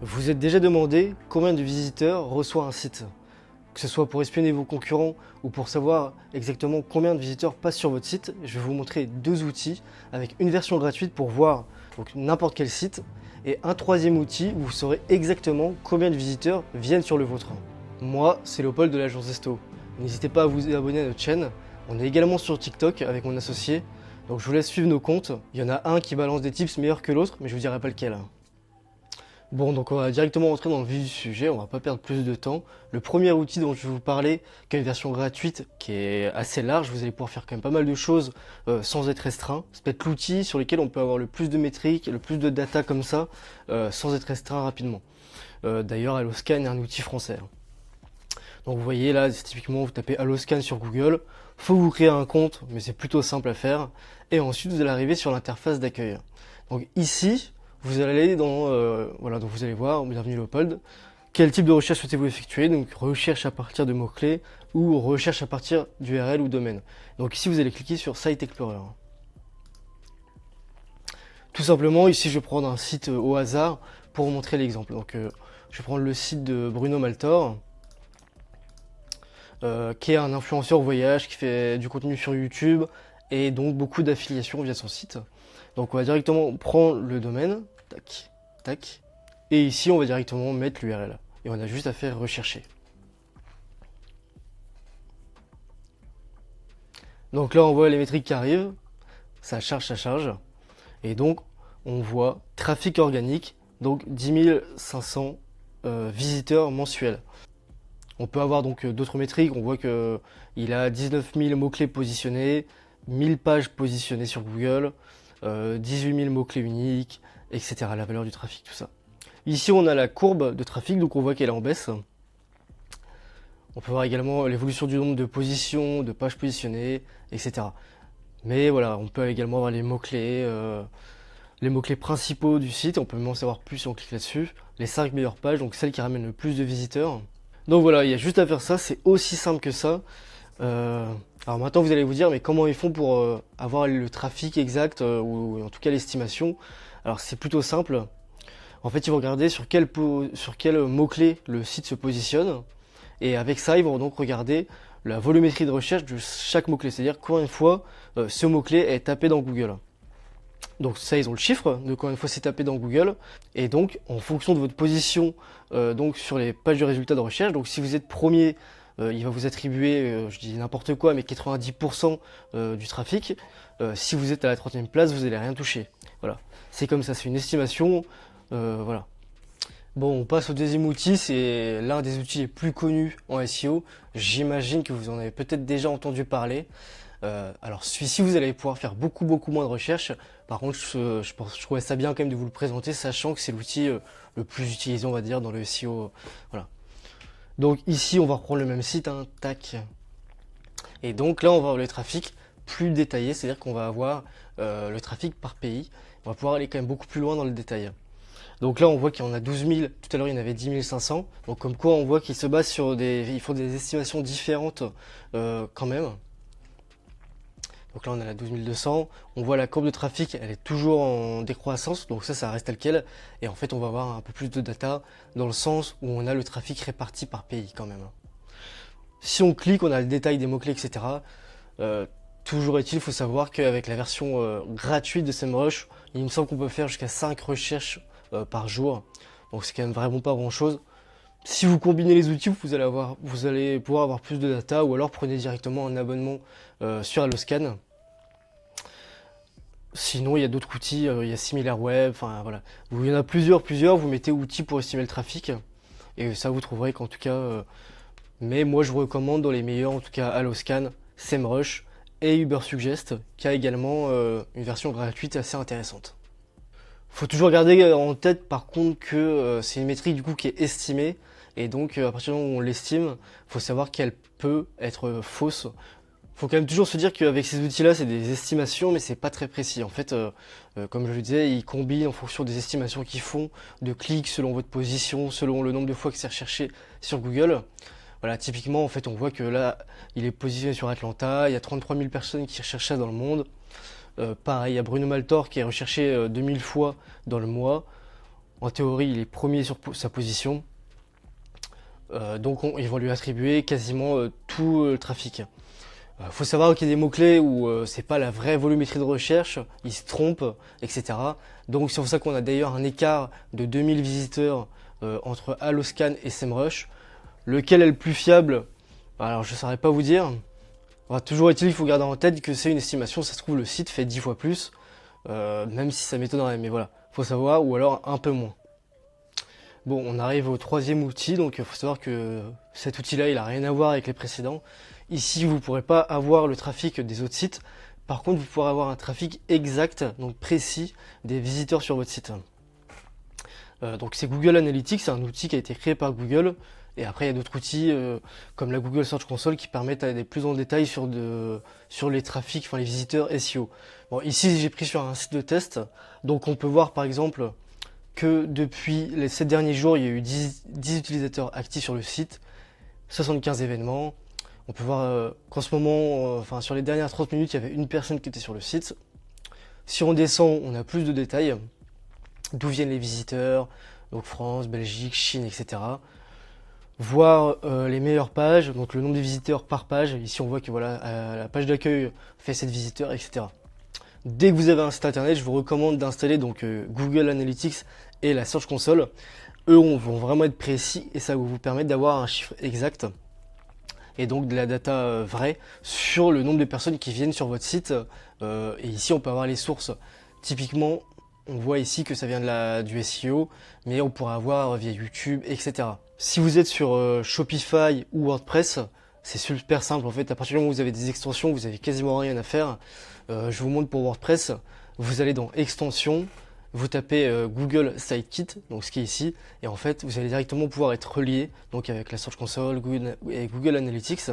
Vous êtes déjà demandé combien de visiteurs reçoit un site? Que ce soit pour espionner vos concurrents ou pour savoir exactement combien de visiteurs passent sur votre site, je vais vous montrer deux outils avec une version gratuite pour voir donc n'importe quel site et un troisième outil où vous saurez exactement combien de visiteurs viennent sur le vôtre. Moi, c'est Léopold de l'agence Esto. N'hésitez pas à vous abonner à notre chaîne. On est également sur TikTok avec mon associé. Donc je vous laisse suivre nos comptes. Il y en a un qui balance des tips meilleurs que l'autre, mais je vous dirai pas lequel. Bon, donc on va directement rentrer dans le vif du sujet, on va pas perdre plus de temps. Le premier outil dont je vais vous parler, qui a une version gratuite, qui est assez large, vous allez pouvoir faire quand même pas mal de choses sans être restreint. C'est peut-être l'outil sur lequel on peut avoir le plus de métriques, le plus de data comme ça, sans être restreint rapidement. D'ailleurs, Alloscan est un outil français. Donc vous voyez là, c'est typiquement, vous tapez Alloscan sur Google, faut vous créer un compte, mais c'est plutôt simple à faire. Et ensuite, vous allez arriver sur l'interface d'accueil. Donc ici, vous allez aller dans, voilà, donc vous allez voir, bienvenue Léopold, quel type de recherche souhaitez-vous effectuer, donc recherche à partir de mots-clés ou recherche à partir d'URL ou domaine. Donc ici vous allez cliquer sur Site Explorer. Tout simplement, ici je vais prendre un site au hasard pour vous montrer l'exemple. Donc je vais prendre le site de Bruno Maltor, qui est un influenceur voyage, qui fait du contenu sur YouTube et donc beaucoup d'affiliations via son site. Donc on va directement prendre le domaine, tac, tac, et ici on va directement mettre l'URL. Et on a juste à faire rechercher. Donc là on voit les métriques qui arrivent, ça charge, et donc on voit trafic organique, donc 10 500 visiteurs mensuels. On peut avoir donc d'autres métriques, on voit qu'il a 19 000 mots-clés positionnés, 1000 pages positionnées sur Google, 18 000 mots-clés uniques, etc. La valeur du trafic, tout ça. Ici, on a la courbe de trafic, donc on voit qu'elle est en baisse. On peut voir également l'évolution du nombre de positions, de pages positionnées, etc. Mais voilà, on peut également voir les mots-clés principaux du site. On peut même en savoir plus si on clique là-dessus. Les 5 meilleures pages, donc celles qui ramènent le plus de visiteurs. Donc voilà, il y a juste à faire ça, c'est aussi simple que ça. Alors maintenant vous allez vous dire mais comment ils font pour avoir le trafic exact ou en tout cas l'estimation. Alors c'est plutôt simple. En fait ils vont regarder sur quel mot-clé le site se positionne et avec ça ils vont donc regarder la volumétrie de recherche de chaque mot-clé, c'est-à-dire combien de fois ce mot-clé est tapé dans Google. Donc ça ils ont le chiffre de combien de fois c'est tapé dans Google et donc en fonction de votre position donc sur les pages de résultats de recherche, donc si vous êtes premier il va vous attribuer, je dis n'importe quoi, mais 90% du trafic. Si vous êtes à la 30e place, vous n'allez rien toucher. Voilà, c'est comme ça, c'est une estimation. Voilà. Bon, on passe au deuxième outil, c'est l'un des outils les plus connus en SEO. J'imagine que vous en avez peut-être déjà entendu parler. Alors celui-ci, vous allez pouvoir faire beaucoup moins de recherches. Par contre, je trouvais ça bien quand même de vous le présenter, sachant que c'est l'outil le plus utilisé, on va dire, dans le SEO. Voilà. Donc ici, on va reprendre le même site, hein, tac. Et donc là, on va avoir le trafic plus détaillé, c'est-à-dire qu'on va avoir le trafic par pays. On va pouvoir aller quand même beaucoup plus loin dans le détail. Donc là, on voit qu'il y en a 12 000. Tout à l'heure, il y en avait 10 500. Donc comme quoi, on voit qu'ils se basent sur ils font des estimations différentes quand même. Donc là, on a la 12 200. On voit la courbe de trafic, elle est toujours en décroissance. Donc ça reste tel quel. Et en fait, on va avoir un peu plus de data dans le sens où on a le trafic réparti par pays quand même. Si on clique, on a le détail des mots-clés, etc. Toujours est-il, il faut savoir qu'avec la version gratuite de SEMrush, il me semble qu'on peut faire jusqu'à 5 recherches par jour. Donc c'est quand même vraiment pas grand-chose. Si vous combinez les outils, vous allez pouvoir avoir plus de data ou alors prenez directement un abonnement sur Alloscan. Sinon, il y a d'autres outils, il y a SimilarWeb, enfin voilà. Il y en a plusieurs, vous mettez outils pour estimer le trafic et ça vous trouverez qu'en tout cas, mais moi je vous recommande dans les meilleurs, en tout cas Alloscan, SEMrush et Ubersuggest qui a également une version gratuite assez intéressante. Faut toujours garder en tête par contre que c'est une métrique du coup qui est estimée et donc à partir du moment où on l'estime, faut savoir qu'elle peut être fausse. Faut quand même toujours se dire qu'avec ces outils-là, c'est des estimations, mais c'est pas très précis. En fait, comme je le disais, ils combinent en fonction des estimations qu'ils font, de clics selon votre position, selon le nombre de fois que c'est recherché sur Google. Voilà, typiquement, en fait, on voit que là, il est positionné sur Atlanta, il y a 33 000 personnes qui recherchent ça dans le monde. Pareil, il y a Bruno Maltor qui est recherché 2000 fois dans le mois. En théorie, il est premier sur sa position. Donc ils vont lui attribuer quasiment tout le trafic. Faut savoir qu'il y a des mots-clés où c'est pas la vraie volumétrie de recherche, ils se trompent, etc. Donc c'est pour ça qu'on a d'ailleurs un écart de 2000 visiteurs entre Alloscan et SEMrush. Lequel est le plus fiable? Alors je ne saurais pas vous dire. Enfin, toujours est-il qu'il faut garder en tête que c'est une estimation, ça se trouve le site fait 10 fois plus, même si ça m'étonnerait, mais voilà, faut savoir, ou alors un peu moins. Bon, on arrive au troisième outil, donc il faut savoir que cet outil-là, il n'a rien à voir avec les précédents. Ici, vous ne pourrez pas avoir le trafic des autres sites. Par contre, vous pourrez avoir un trafic exact, donc précis, des visiteurs sur votre site. Donc c'est Google Analytics, c'est un outil qui a été créé par Google. Et après, il y a d'autres outils comme la Google Search Console qui permettent d'aller plus en détail sur les trafics, enfin les visiteurs SEO. Bon, ici, j'ai pris sur un site de test. Donc on peut voir par exemple que depuis les 7 derniers jours, il y a eu 10 utilisateurs actifs sur le site, 75 événements. On peut voir qu'en ce moment, enfin sur les dernières 30 minutes, il y avait une personne qui était sur le site. Si on descend, on a plus de détails. D'où viennent les visiteurs, donc France, Belgique, Chine, etc. Voir les meilleures pages, donc le nombre de visiteurs par page. Ici, on voit que voilà, la page d'accueil fait 7 visiteurs, etc. Dès que vous avez un site internet, je vous recommande d'installer donc Google Analytics et la Search Console. Eux vont vraiment être précis et ça va vous permettre d'avoir un chiffre exact et donc de la data vraie sur le nombre de personnes qui viennent sur votre site. Et ici, on peut avoir les sources. Typiquement, on voit ici que ça vient du SEO, mais on pourra avoir via YouTube, etc. Si vous êtes sur Shopify ou WordPress, c'est super simple en fait. À partir du moment où vous avez des extensions, vous avez quasiment rien à faire. Je vous montre pour WordPress. Vous allez dans Extensions, vous tapez Google Sitekit, donc ce qui est ici, et en fait vous allez directement pouvoir être relié, donc avec la Search Console et Google Analytics.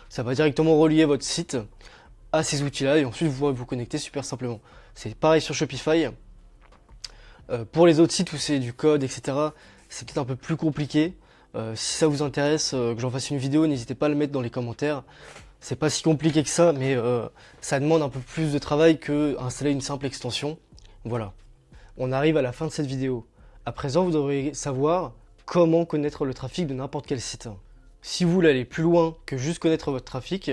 Ça va directement relier votre site à ces outils-là et ensuite vous pourrez vous connecter super simplement. C'est pareil sur Shopify. Pour les autres sites où c'est du code, etc., c'est peut-être un peu plus compliqué. Si ça vous intéresse que j'en fasse une vidéo, n'hésitez pas à le mettre dans les commentaires. C'est pas si compliqué que ça, mais ça demande un peu plus de travail que installer une simple extension. Voilà. On arrive à la fin de cette vidéo. À présent, vous devrez savoir comment connaître le trafic de n'importe quel site. Si vous voulez aller plus loin que juste connaître votre trafic,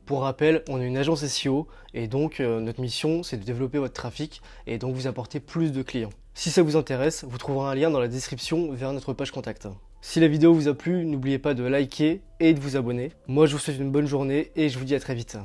pour rappel, on est une agence SEO et donc notre mission c'est de développer votre trafic et donc vous apporter plus de clients. Si ça vous intéresse, vous trouverez un lien dans la description vers notre page contact. Si la vidéo vous a plu, n'oubliez pas de liker et de vous abonner. Moi je vous souhaite une bonne journée et je vous dis à très vite.